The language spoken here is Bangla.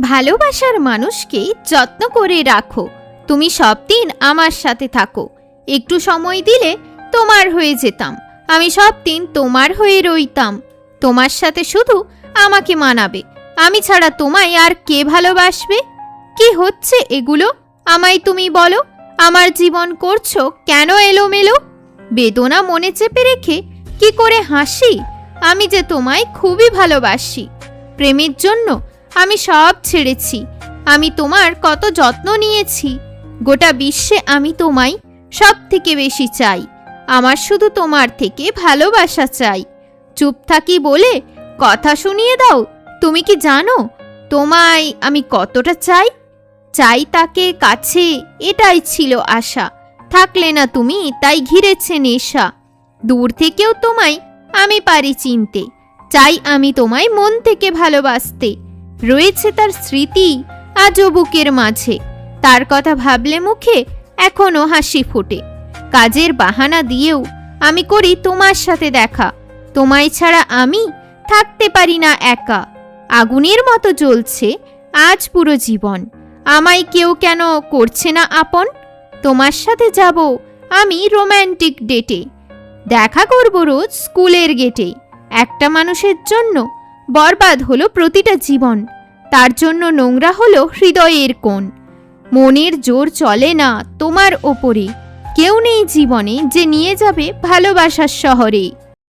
ভালোবাসার মানুষকে যত্ন করে রাখো। তুমি সব দিন আমার সাথে থাকো। একটু সময় দিলে তোমার হয়ে যেতাম। আমি সব দিন তোমার হয়ে রইতাম। তোমার সাথে শুধু আমাকে মানাবে। আমি ছাড়া তোমায় আর কে ভালোবাসবে? কি হচ্ছে এগুলো? আমায় তুমি বলো। আমার জীবন করছো কেন এলোমেলো? বেদনা মনে চেপে রেখে কি করে হাসি? আমি যে তোমায় খুবই ভালোবাসি। প্রেমের জন্য আমি সব ছেড়েছি। আমি তোমার কত যত্ন নিয়েছি। গোটা বিশ্বে আমি তোমায় সব থেকে বেশি চাই। আমার শুধু তোমার থেকে ভালোবাসা চাই। চুপ থাকি বলে কথা শুনিয়ে দাও। তুমি কি জানো তোমায় আমি কতটা চাই? চাই তাকে কাছে, এটাই ছিল আশা। থাকলে না তুমি, তাই ঘিরেছে নেশা। দূর থেকেও তোমায় আমি পারি চিনতে। চাই আমি তোমায় মন থেকে ভালোবাসতে। রয়েছে তার স্মৃতি আজও বুকের মাঝে। তার কথা ভাবলে মুখে এখনো হাসি ফোটে। কাজের বাহানা দিয়েও আমি করি তোমার সাথে দেখা। তোমায় ছাড়া আমি থাকতে পারি না একা। আগুনের মতো জ্বলছে আজ পুরো জীবন। আমায় কেউ কেন করছে না আপন? তোমার সাথে যাব আমি রোম্যান্টিক ডেটে। দেখা করব রোজ স্কুলের গেটে। একটা মানুষের জন্য বরবাদ হলো প্রতিটা জীবন। তার জন্য নোংরা হলো হৃদয়ের কোণ। মনের জোর চলে না তোমার ওপরে। কেউ নেই জীবনে যে নিয়ে যাবে ভালোবাসার শহরে।